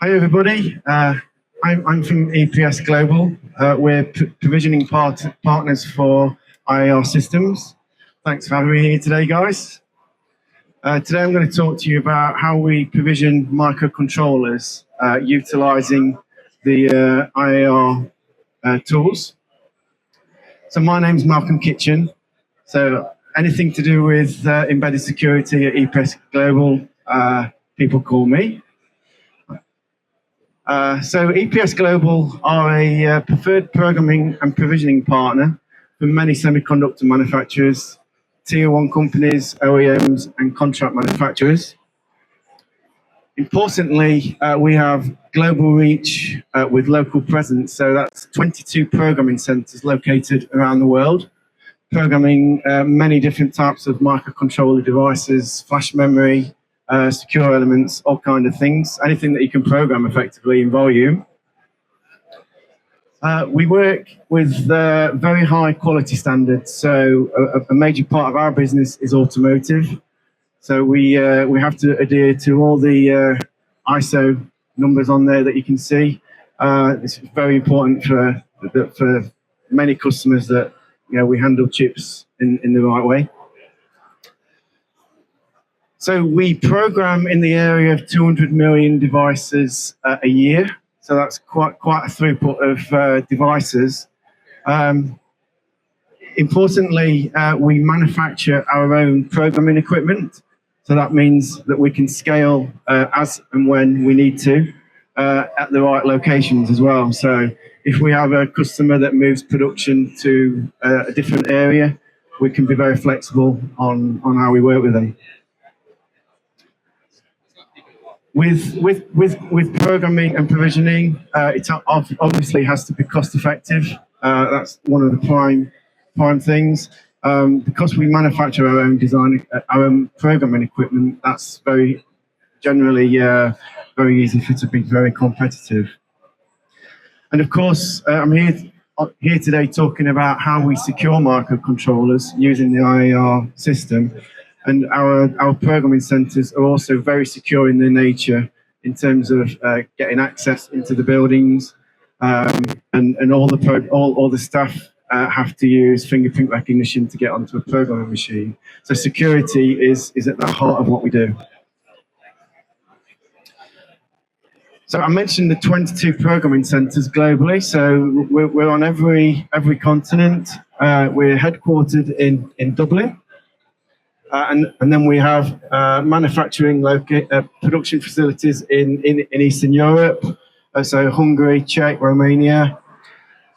Hi everybody, I'm from EPS Global. We're provisioning partners for IAR systems. Thanks for having me here today, guys. Today I'm going to talk to you about how we provision microcontrollers utilizing the IAR tools. So my name's Malcolm Kitchen. So anything to do with embedded security at EPS Global, people call me. So EPS Global are a preferred programming and provisioning partner for many semiconductor manufacturers, tier 1 companies, OEMs, and contract manufacturers. Importantly, we have global reach with local presence, so that's 22 programming centers located around the world, programming many different types of microcontroller devices, flash memory, secure elements, all kind of things, anything that you can program effectively in volume. We work with very high quality standards, so a major part of our business is automotive. So we have to adhere to all the ISO numbers on there that you can see. It's very important for many customers that we handle chips in the right way. So we program in the area of 200 million devices a year. So that's quite a throughput of devices. Importantly, we manufacture our own programming equipment. So that means that we can scale as and when we need to at the right locations as well. So if we have a customer that moves production to a different area, we can be very flexible on how we work with them. With programming and provisioning, it obviously has to be cost effective. That's one of the prime things. Because we manufacture our own our own programming equipment, that's generally very easy for it to be very competitive. And of course, I'm here today talking about how we secure microcontrollers using the IAR system. And our programming centers are also very secure in their nature in terms of getting access into the buildings, and all the staff have to use fingerprint recognition to get onto a programming machine. So security is at the heart of what we do. So I mentioned the 22 programming centers globally. So we're on every continent. We're headquartered in Dublin. And then we have manufacturing production facilities in Eastern Europe, so Hungary, Czech, Romania.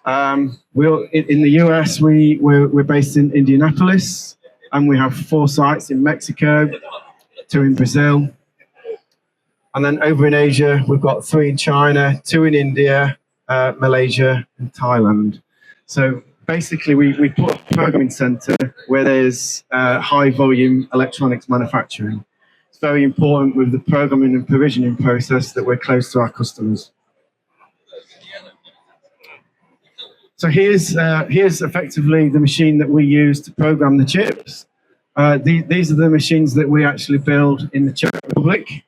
In the US, we're based in Indianapolis, and we have 4 sites in Mexico, 2 in Brazil. And then over in Asia, we've got 3 in China, 2 in India, Malaysia, and Thailand. So basically, we put a programming center where there's high volume electronics manufacturing. It's very important with the programming and provisioning process that we're close to our customers. So here's effectively the machine that we use to program the chips. These are the machines that we actually build in the Czech Republic.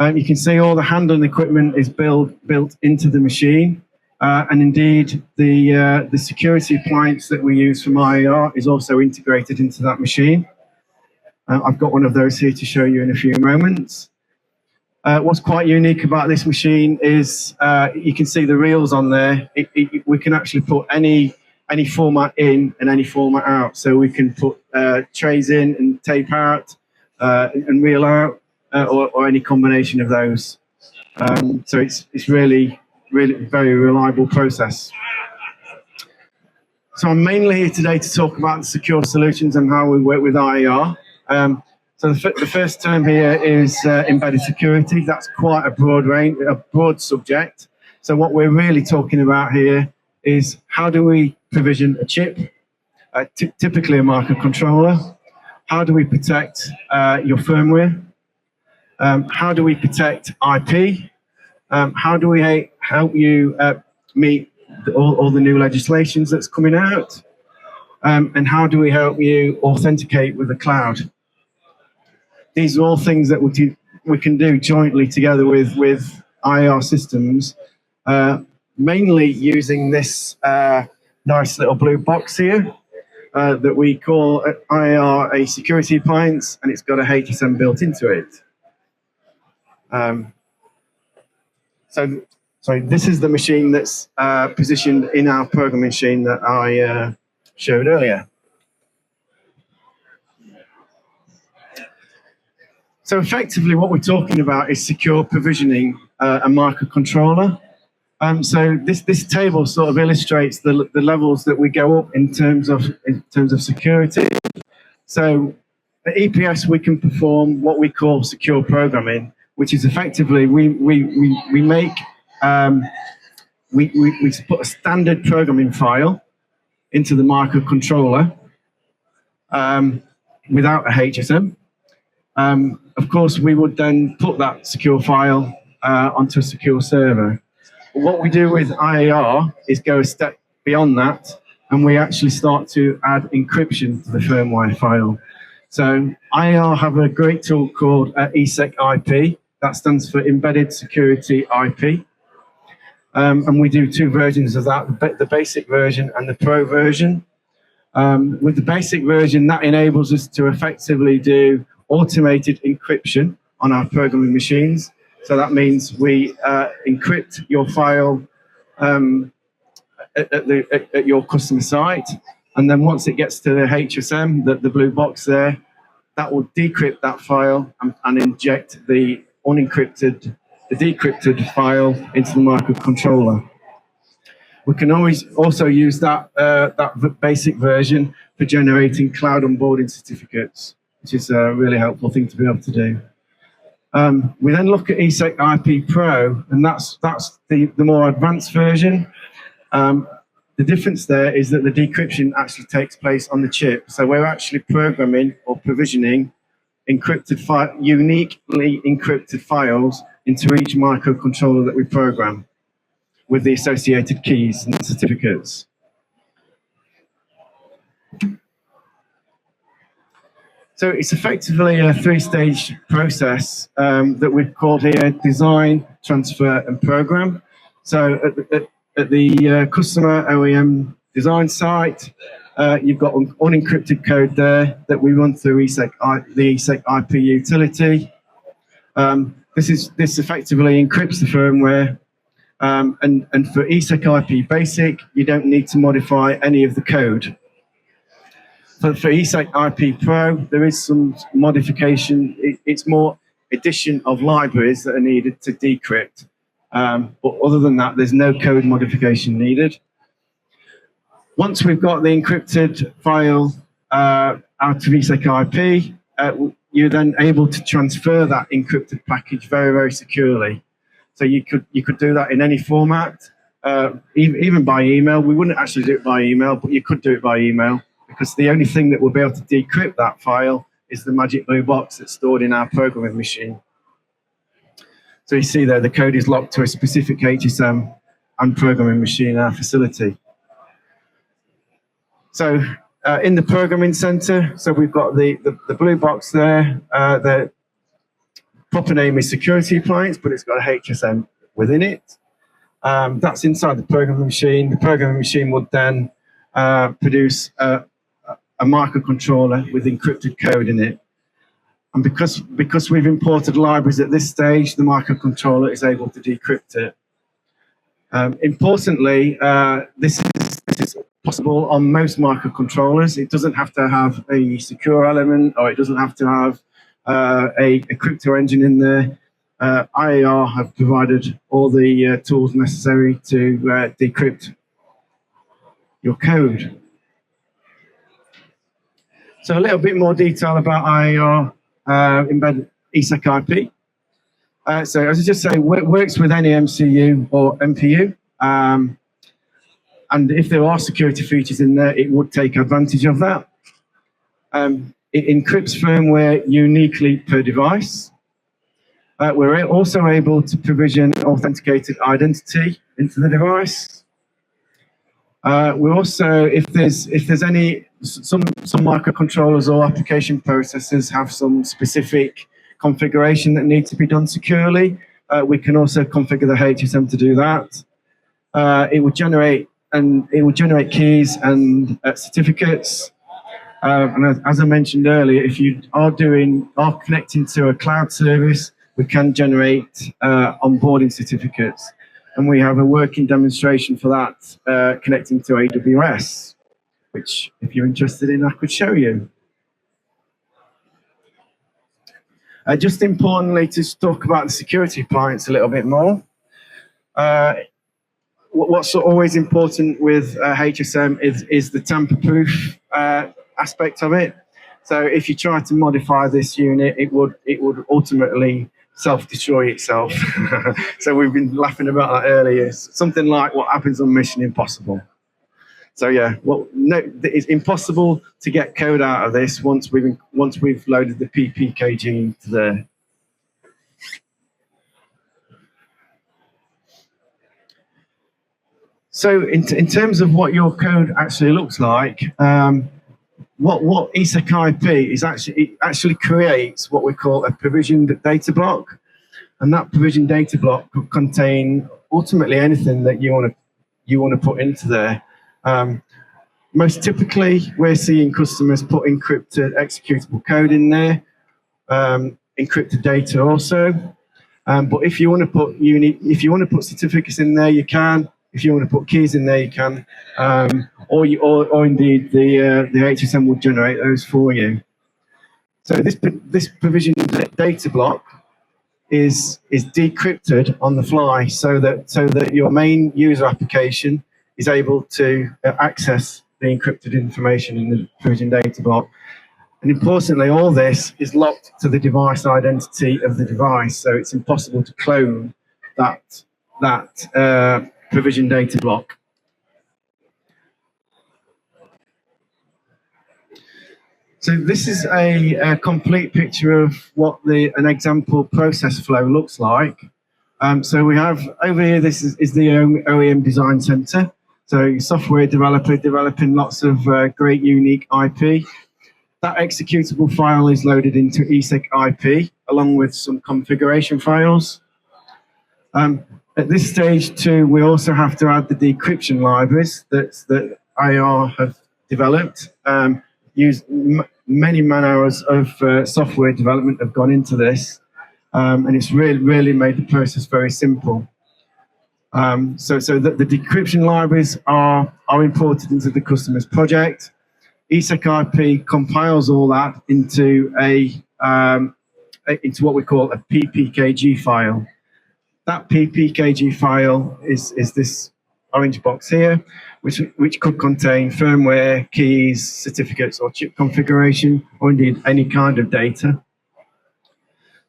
You can see all the handling equipment is built into the machine. And indeed, the security appliance that we use from IAR is also integrated into that machine. I've got one of those here to show you in a few moments. What's quite unique about this machine is you can see the reels on there. We can actually put any format in and any format out. So we can put trays in and tape out and reel out, or any combination of those. So it's really very reliable process. So I'm mainly here today to talk about the secure solutions and how we work with IAR. So the first term here is embedded security. That's quite a broad subject. So what we're really talking about here is how do we provision a chip, typically a microcontroller? How do we protect your firmware? How do we protect IP? How do we help you meet all the new legislations that's coming out? And how do we help you authenticate with the cloud? These are all things that we can do jointly together with IR systems, mainly using this nice little blue box here that we call IR a security appliance, and it's got a HSM built into it. So this is the machine that's positioned in our programming machine that I showed earlier. So effectively what we're talking about is secure provisioning a microcontroller. So this table sort of illustrates the levels that we go up in terms of security. So at EPS we can perform what we call secure programming, which is effectively we put a standard programming file into the microcontroller without a HSM. Of course, we would then put that secure file onto a secure server. What we do with IAR is go a step beyond that, and we actually start to add encryption to the firmware file. So IAR have a great tool called ESEC-IP. That stands for Embedded Security IP. And we do two versions of that, the basic version and the pro version. With the basic version, that enables us to effectively do automated encryption on our programming machines. So that means we encrypt your file at your customer site, and then once it gets to the HSM, the blue box there, that will decrypt that file and inject the decrypted file into the microcontroller. We can always also use that basic version for generating cloud onboarding certificates, which is a really helpful thing to be able to do. We then look at ESEC-IP Pro, and that's the more advanced version. The difference there is that the decryption actually takes place on the chip. So we're actually programming or provisioning uniquely encrypted files into each microcontroller that we program, with the associated keys and certificates. So it's effectively a three-stage process that we've called here design, transfer, and program. So at the customer OEM design site, you've got unencrypted code there that we run through the ESEC-IP utility. This effectively encrypts the firmware. And for ESEC-IP Basic, you don't need to modify any of the code. For ESEC-IP Pro, there is some modification. It's more addition of libraries that are needed to decrypt. But other than that, there's no code modification needed. Once we've got the encrypted file out of ESEC-IP, you're then able to transfer that encrypted package very, very securely. So you could do that in any format, even by email. We wouldn't actually do it by email, but you could do it by email, because the only thing that will be able to decrypt that file is the magic blue box that's stored in our programming machine. So you see there, the code is locked to a specific HSM and programming machine in our facility. So in the programming center, so we've got the blue box there. The proper name is Security Appliance, but it's got a HSM within it. That's inside the programming machine. The programming machine would then produce a microcontroller with encrypted code in it. And because we've imported libraries at this stage, the microcontroller is able to decrypt it. Importantly, this is possible on most microcontrollers. It doesn't have to have a secure element, or it doesn't have to have a crypto engine in there. IAR have provided all the tools necessary to decrypt your code. So a little bit more detail about IAR embedded ESEC-IP. So as I just say, it works with any MCU or MPU. And if there are security features in there, it would take advantage of that. It encrypts firmware uniquely per device. We're also able to provision authenticated identity into the device. We're also, if there's any, some microcontrollers or application processors have some specific configuration that needs to be done securely, We can also configure the HSM to do that. It will generate keys and certificates. And as I mentioned earlier, if you are connecting to a cloud service, we can generate onboarding certificates. And we have a working demonstration for that connecting to AWS, which if you're interested in, I could show you. Just importantly, to talk about the security appliance a little bit more. What's always important with HSM is the tamper-proof aspect of it. So if you try to modify this unit, it would ultimately self-destroy itself. So we've been laughing about that earlier. Something like what happens on Mission Impossible. So yeah, it's impossible to get code out of this once we've loaded the PPKG into there. So in terms of what your code actually looks like, what ESEC-IP is actually creates what we call a provisioned data block, and that provisioned data block could contain ultimately anything that you want to put into there. Most typically, we're seeing customers put encrypted executable code in there, encrypted data also. But if you want to put certificates in there, you can. If you want to put keys in there, you can. Or indeed, the HSM will generate those for you. So this provision data block is decrypted on the fly, so that your main user application is able to access the encrypted information in the provision data block. And importantly, all this is locked to the device identity of the device, so it's impossible to clone that provision data block. So this is a complete picture of what an example process flow looks like. So we have over here, this is the OEM Design Center. So software developer developing lots of great unique IP. That executable file is loaded into ESEC-IP along with some configuration files. At this stage too, we also have to add the decryption libraries that IR have developed. Many man hours of software development have gone into this, and it's really made the process very simple. So the decryption libraries are imported into the customer's project. ESEC-IP compiles all that into what we call a PPKG file. That PPKG file is this orange box here, which could contain firmware, keys, certificates, or chip configuration, or indeed any kind of data.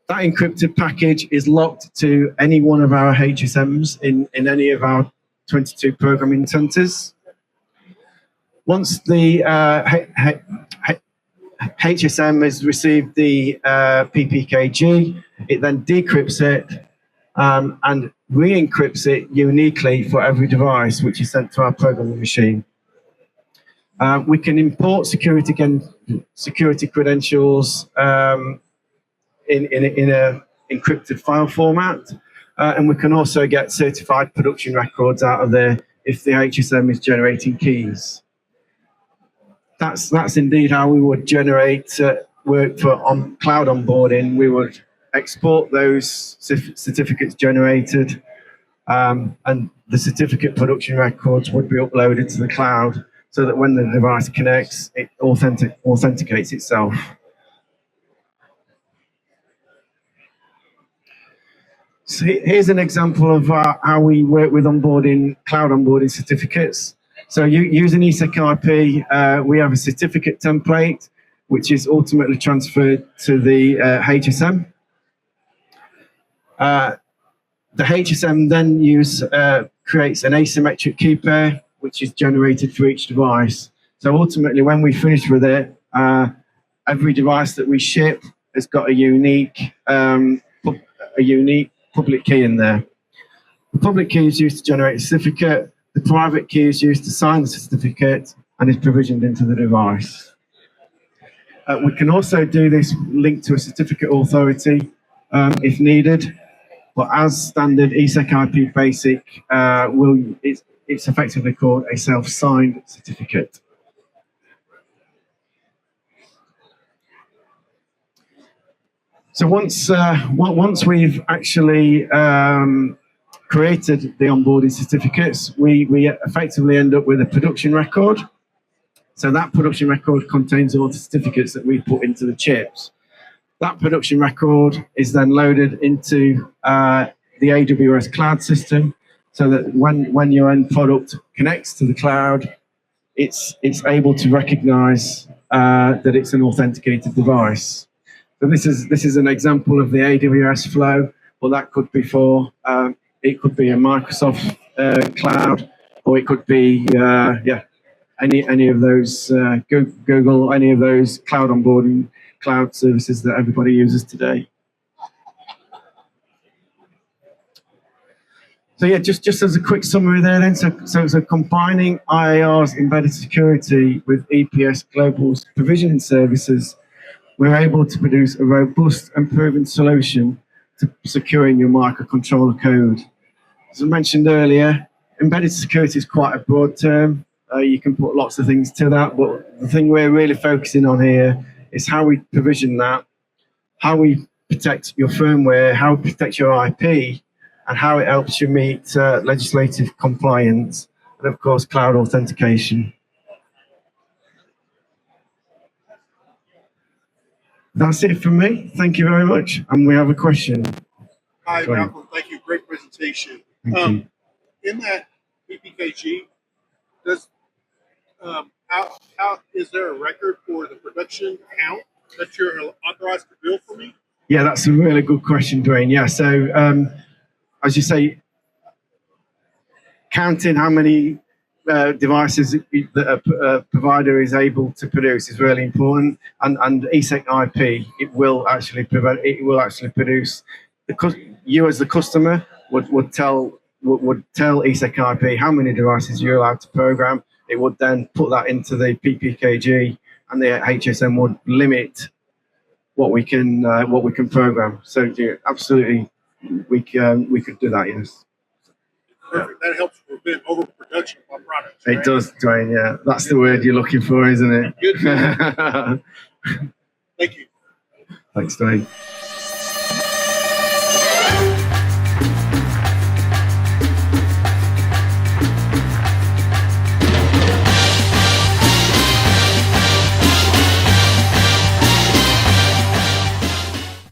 That encrypted package is locked to any one of our HSMs in any of our 22 programming centers. Once the HSM has received the PPKG, it then decrypts it and re-encrypts it uniquely for every device which is sent to our programming machine. We can import security credentials in a encrypted file format, and we can also get certified production records out of there if the HSM is generating keys. That's indeed how we would generate work for cloud onboarding. We would export those certificates generated, and the certificate production records would be uploaded to the cloud so that when the device connects, it authenticates itself. So here's an example of how we work with cloud onboarding certificates. So using ESEC-IP, we have a certificate template, which is ultimately transferred to the HSM. The HSM then creates an asymmetric key pair, which is generated for each device. So ultimately, when we finish with it, every device that we ship has got a unique public key in there. The public key is used to generate a certificate. The private key is used to sign the certificate and is provisioned into the device. We can also do this linked to a certificate authority if needed. But as standard ESEC-IP Basic, it's effectively called a self-signed certificate. So once we've actually created the onboarding certificates, we effectively end up with a production record. So that production record contains all the certificates that we put into the chips. That production record is then loaded into the AWS cloud system, so that when your end product connects to the cloud, it's able to recognize that it's an authenticated device. So this is an example of the AWS flow, but that could be it could be a Microsoft cloud, or it could be any of those Google, any of those cloud onboarding cloud services that everybody uses today. So yeah, just as a quick summary there then, so combining IAR's embedded security with EPS Global's provisioning services, we're able to produce a robust and proven solution to securing your microcontroller code. As I mentioned earlier, embedded security is quite a broad term. You can put lots of things to that, but the thing we're really focusing on here is how we provision that, how we protect your firmware, how we protect your IP, and how it helps you meet legislative compliance, and of course, cloud authentication. That's it from me. Thank you very much. And we have a question. Hi, Malcolm. Thank you. Great presentation. Thank you. In that PPKG, does how is there a record for the production count that you're authorized to build for me? Yeah, that's a really good question, Dwayne. Yeah, so as you say, counting how many devices that a provider is able to produce is really important, and ESEC-IP will actually produce. You as the customer would tell ESEC-IP how many devices you're allowed to program. It would then put that into the PPKG, and the HSM would limit what we can program. So yeah, absolutely, we could do that. Yes. Perfect. That helps prevent overproduction of our products. Right? It does, Dwayne. Yeah, that's the word you're looking for, isn't it? Good. Thank you. Thanks, Dwayne.